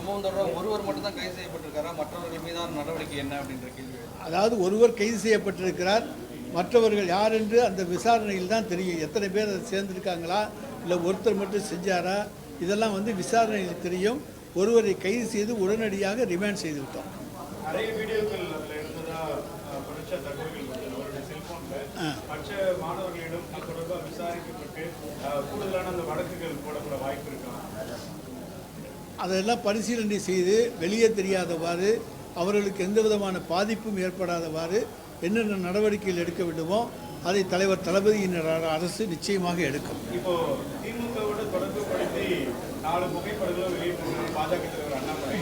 சம்பவம் தொடர்பாக ஒருவர் மட்டும் தான் கைது செய்யப்பட்டிருக்காரா, மற்றவர்கள் மீதான நடவடிக்கை என்ன அப்படின்ற கேள்வி. அதாவது ஒருவர் கைது செய்யப்பட்டிருக்கிறார், மற்றவர்கள் யார் என்று அந்த விசாரணையில் தான் தெரியும். எத்தனை பேர் அதை சேர்ந்திருக்காங்களா இல்லை ஒருத்தர் மட்டும் செஞ்சாரா, இதெல்லாம் வந்து விசாரணையில் தெரியும். ஒருவரை கைது செய்து உடனடியாக ரிமாண்ட் செய்து விட்டோம். நிறைய வீடியோக்கள் மற்ற மாணவர்களிடம் தொடர்பாக விசாரிக்கப்பட்டு கூடுதலான அந்த வழக்குகள் போடப்பட வாய்ப்பு இருக்கா? அதெல்லாம் பரிசீலனை செய்து வெளியே தெரியாதவாறு, அவர்களுக்கு எந்த விதமான பாதிப்பும் ஏற்படாதவாறு என்னென்ன நடவடிக்கைகள் எடுக்க வேண்டுமோ அதை தலைவர் தளபதியின் அரசு நிச்சயமாக எடுக்கும். இப்போ திமுகவோட தொடர்பு படுத்தி 4 புகைப்படங்களும் வெளியிட்டிருக்காங்க பாஜக தலைவர் அண்ணாமலை.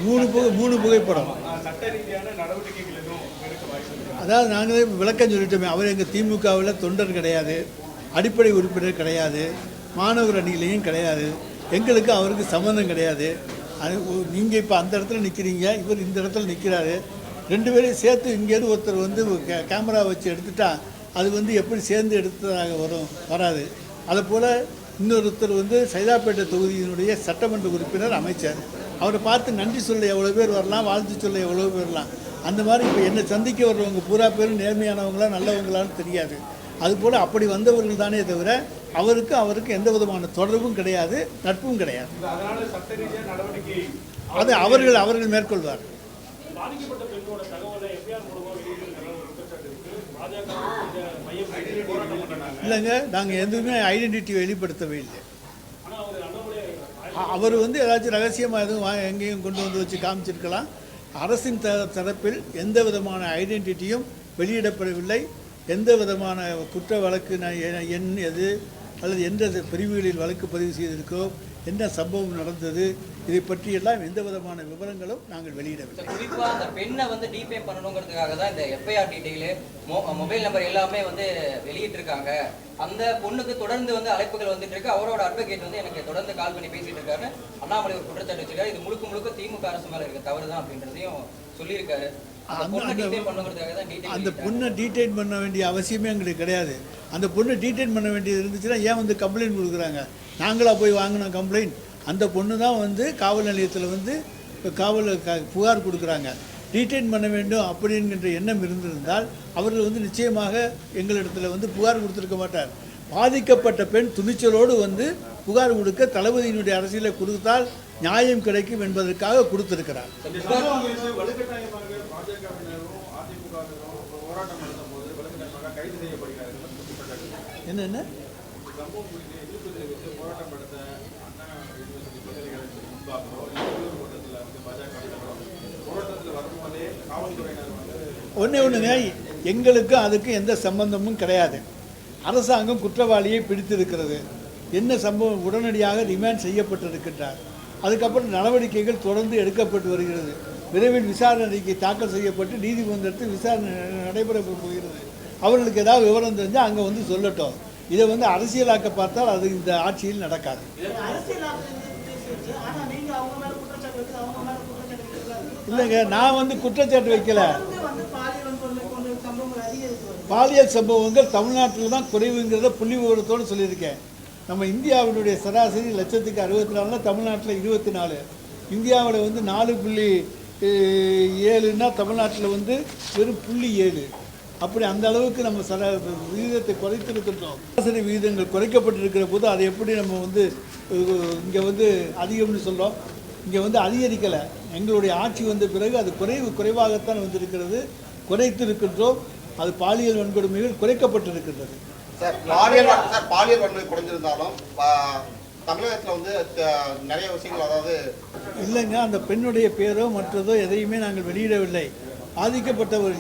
மூணு புகைப்படம். சட்ட ரீதியான நடவடிக்கைகள் எதுவும் எடுக்க வாய்ப்பு இருக்கு? அதாவது நாங்களே விளக்கம் சொல்லிட்டோமே, அவர் எங்கள் திமுகவில் தொண்டர் கிடையாது, அடிப்படை உறுப்பினர் கிடையாது, மாணவர் அணியிலையும் கிடையாது, எங்களுக்கு அவருக்கு சம்மந்தம் கிடையாது. நீங்கள் இப்போ அந்த இடத்துல நிற்கிறீங்க, இவர் இந்த இடத்துல நிற்கிறாரு. 2 பேரையும் சேர்த்து இங்கேருந்து ஒருத்தர் வந்து கேமரா வச்சு எடுத்துட்டா அது வந்து எப்படி சேர்ந்து எடுத்ததாக வராது. அதுபோல் இன்னொருத்தர் வந்து சைதாப்பேட்டை தொகுதியினுடைய சட்டமன்ற உறுப்பினர், அமைச்சர். அவரை பார்த்து நன்றி சொல்ல எவ்வளோ பேர் வரலாம், வாழ்த்து சொல்ல எவ்வளோ பேர் வரலாம். அந்த மாதிரி இப்போ என்னை சந்திக்க வர்றவங்க பூரா பேரும் நேர்மையானவங்களா நல்லவங்களான்னு தெரியாது. அதுபோல் அப்படி வந்தவர்கள் தானே தவிர அவருக்கு எந்த விதமான தொடர்பும் கிடையாது, நட்பும் கிடையாது. அதை அவர்கள் மேற்கொள்வார். இல்லைங்க, நாங்கள் எதுவுமே ஐடென்டிட்டி வெளிப்படுத்தவே இல்லை. அவர் வந்து ஏதாச்சும் ரகசியமாக எதுவும் எங்கேயும் கொண்டு வந்து வச்சு காமிச்சிருக்கலாம். அரசின் தரப்பில் எந்த விதமான ஐடென்டிட்டியும் வெளியிடப்படவில்லை. எந்த விதமான குற்ற வழக்கு எண் எது அல்லது எந்த பிரிவுகளில் வழக்கு பதிவு செய்திருக்கோ, என்ன சம்பவம் நடந்தது, இதை பற்றியெல்லாம் எந்த விதமான விவரங்களும் நாங்கள் வெளியிடவில்லை. குறிப்பாக அந்த பெண்ணை வந்து டிபே பண்ணணுங்கிறதுக்காக தான் இந்த எஃப்ஐஆர் டீட்டெயிலு, மொபைல் நம்பர் எல்லாமே வந்து வெளியிட்டிருக்காங்க. அந்த பொண்ணுக்கு தொடர்ந்து வந்து அழைப்புகள் வந்துட்டு இருக்கு. அவரோட அட்வொகேட் வந்து எனக்கு தொடர்ந்து கால் பண்ணி பேசிட்டு இருக்காரு. அண்ணாமலை ஒரு குற்றச்சாட்டு வச்சிருக்காரு. இது முழுக்க திமுக அரசு மேல இருக்க தவறு தான் அப்படின்றதையும் சொல்லியிருக்காரு. அந்த பொண்ணை டீடைன் பண்ண வேண்டிய அவசியமே எங்களுக்கு கிடையாது. அந்த பொண்ணை டீடைன் பண்ண வேண்டியது இருந்துச்சுன்னா ஏன் வந்து கம்ப்ளைண்ட் கொடுக்குறாங்க? நாங்களாக போய் வாங்கினோம் கம்ப்ளைண்ட். அந்த பொண்ணு தான் வந்து காவல் நிலையத்தில் வந்து புகார் கொடுக்குறாங்க. டீடைன் பண்ண வேண்டும் அப்படிங்கிற எண்ணம் இருந்திருந்தால் அவர்கள் வந்து நிச்சயமாக எங்களிடத்தில் வந்து புகார் கொடுத்துருக்க மாட்டார். பாதிக்கப்பட்ட பெண் துணிச்சலோடு வந்து புகார் கொடுக்க தளபதியினுடைய அரசியலை கொடுத்தால் நியாயம் கிடைக்கும் என்பதற்காக கொடுத்திருக்கிறார். என்ன ஒன்றுங்க, எங்களுக்கு அதுக்கு எந்த சம்பந்தமும் கிடையாது. அரசாங்கம் குற்றவாளியை பிடித்திருக்கிறது. என்ன சம்பவம், உடனடியாக ரிமாண்ட் செய்யப்பட்டிருக்கின்றார். அதுக்கப்புறம் நடவடிக்கைகள் தொடர்ந்து எடுக்கப்பட்டு வருகிறது. விரைவில் விசாரணை அறிக்கை தாக்கல் செய்யப்பட்டு நீதிமன்றத்தில் விசாரணை நடைபெற போகிறது. அவர்களுக்கு ஏதாவது விவரம் தெரிஞ்சால் அங்கே வந்து சொல்லட்டும். இதை வந்து அரசியலாக்க பார்த்தால் அது இந்த ஆட்சியில் நடக்காது. இல்லைங்க, நான் வந்து குற்றச்சாட்டு வைக்கல. பாலியல் சம்பவங்கள் தமிழ்நாட்டில் தான் குறைவுங்கிறத புள்ளி விவரத்தோடு சொல்லியிருக்கேன். நம்ம இந்தியாவினுடைய சராசரி 1,64,000, தமிழ்நாட்டில் 24. இந்தியாவில் வந்து 4.7ன்னா தமிழ்நாட்டில் வந்து வெறும் 0.7. அப்படி அந்த அளவுக்கு நம்ம விகிதத்தை குறைத்திருக்கின்றோம். சராசரி விகிதங்கள் குறைக்கப்பட்டிருக்கிற போது அதை எப்படி நம்ம வந்து இங்கே வந்து அதிகம்னு சொல்கிறோம்? இங்கே வந்து அதிகரிக்கலை. எங்களுடைய ஆட்சி வந்த பிறகு அது குறைவாகத்தான் வந்திருக்கிறது. குறைத்திருக்கின்றோம். அது பாலியல் வன்கொடுமைகள் குறைக்கப்பட்டிருக்கின்றது. பாலியல் வன்முறை குறைஞ்சிருந்தாலும் தமிழகத்தில் வந்து நிறைய விஷயங்கள், அதாவது இல்லைங்க, அந்த பெண்ணுடைய பேரோ மற்றதோ எதையுமே நாங்கள் வெளியிடவில்லை. பாதிக்கப்பட்டவர்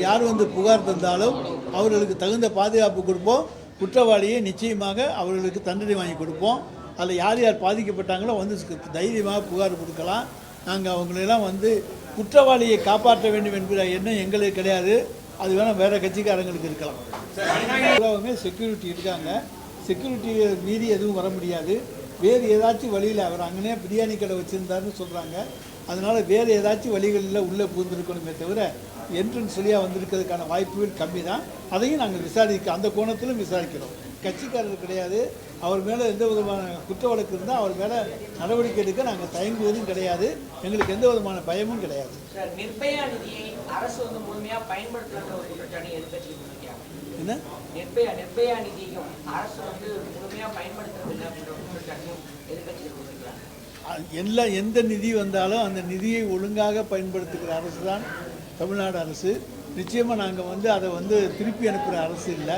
யார் வந்து புகார் தந்தாலும் அவர்களுக்கு தகுந்த பாதுகாப்பு கொடுப்போம். குற்றவாளியை நிச்சயமாக அவர்களுக்கு தண்டனை வாங்கி கொடுப்போம். அதில் யார் பாதிக்கப்பட்டாங்களோ வந்து தைரியமாக புகார் கொடுக்கலாம். நாங்கள் அவங்களெல்லாம் வந்து குற்றவாளியை காப்பாற்ற வேண்டும் என்கிற எண்ணம் எங்களுக்கு கிடையாது. அது வேணால் வேறு கட்சிக்காரங்களுக்கு இருக்கலாம். அவங்க செக்யூரிட்டி இருக்காங்க. செக்யூரிட்டியை மீறி எதுவும் வர முடியாது. வேறு ஏதாச்சும் வழியில் அவர் அங்கனே பிரியாணி கடை வச்சுருந்தாருன்னு சொல்கிறாங்க. அதனால் வேறு ஏதாச்சும் வழிகளில் உள்ளே பூந்திருக்கணுமே தவிர என்ட்ரன்ஸ் வழியாக வந்திருக்கிறதுக்கான வாய்ப்புகள் கம்மி தான். அதையும் நாங்கள் அந்த கோணத்திலும் விசாரிக்கிறோம். கட்சிக்காரர் கிடையாது. அவர் மேலே எந்த விதமான குற்ற வழக்கு இருந்தால் அவர் மேலே நடவடிக்கை எடுக்க நாங்கள் தயங்குவதும் கிடையாது, எங்களுக்கு எந்த விதமான பயமும் கிடையாது. சார், நிர்பயா நிதியை அரசு வந்து முழுமையாக பயன்படுத்துகிற ஒரு குற்றச்சாட்டு எதிர்க்கட்சிகள் முன்வைக்கிறாங்க. என்ன நிர்பயா நிதியும் அரசு வந்து முழுமையாக பயன்படுத்துறதில்லை அப்படின்ற ஒரு குற்றச்சாட்டையும் எதிர்க்கட்சிகள் முன்வைக்கிறாங்க. எந்த நிதி வந்தாலும் அந்த நிதியை ஒழுங்காக பயன்படுத்துகிற அரசு தான் தமிழ்நாடு அரசு. நிச்சயமாக நாங்கள் வந்து அதை வந்து திருப்பி அனுப்புகிற அரசு இல்லை.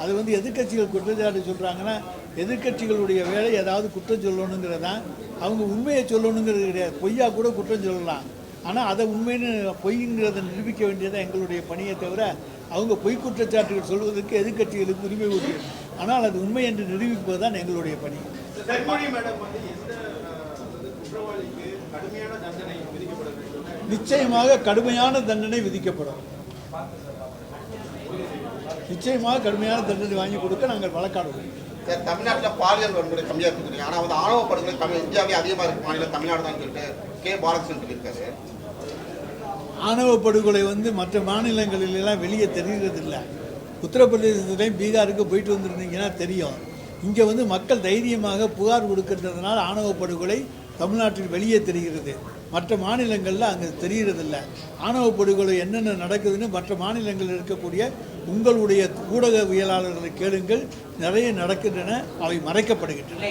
அது வந்து எதிர்க்கட்சிகள் குற்றச்சாட்டு சொல்கிறாங்கன்னா எதிர்க்கட்சிகளுடைய வேலை ஏதாவது குற்றம் சொல்லணுங்கிறது தான். அவங்க உண்மையை சொல்லணுங்கிறது கிடையாது, பொய்யா கூட குற்றம் சொல்லலாம். ஆனால் அதை உண்மைன்னு பொய்ங்கிறத நிரூபிக்க வேண்டியதான் எங்களுடைய பணியை தவிர அவங்க பொய் குற்றச்சாட்டுகள் சொல்வதற்கு எதிர்க்கட்சிகளுக்கு உரிமை உண்டு. ஆனால் அது உண்மை என்று நிரூபிப்பது தான் எங்களுடைய பணி. கனிமொழி மேடம் வந்து எந்த குற்றவாளிக்கு கடுமையான தண்டனை விதிக்கப்பட வேண்டும்? நிச்சயமாக கடுமையான தண்டனை விதிக்கப்படும். நிச்சயமாக கடுமையான தண்டனை வாங்கி கொடுக்க நாங்கள் வழக்காடுவோம். சார், தமிழ்நாட்டில் பாலியல் வன்முறை கம்மியாக இருக்குது, ஆனால் வந்து ஆணவ படுகொலை இந்தியாவிலே அதிகமாக இருக்கு மாநிலம் தமிழ்நாடு தான் சொல்லிட்டு கே பாலகிருஷ்ணன் சொல்லியிருக்காரு. ஆணவ படுகொலை வந்து மற்ற மாநிலங்களிலெல்லாம் வெளியே தெரிகிறதில்லை. உத்தரப்பிரதேசத்துலேயும் பீகாருக்கு போயிட்டு வந்திருந்தீங்கன்னா தெரியும். இங்கே வந்து மக்கள் தைரியமாக புகார் கொடுக்கின்றதுனால ஆணவ படுகொலை தமிழ்நாட்டில் வெளியே தெரிகிறது. மற்ற மாநிலங்களில் அங்கே தெரிகிறதில்ல. ஆணவ படுகொலை என்னென்ன நடக்குதுன்னு மற்ற மாநிலங்களில் இருக்கக்கூடிய உங்களுடைய ஊடகவியலாளர்களை கேளுங்கள், நிறைய நடக்கின்றன, அவை மறைக்கப்படுகின்றன.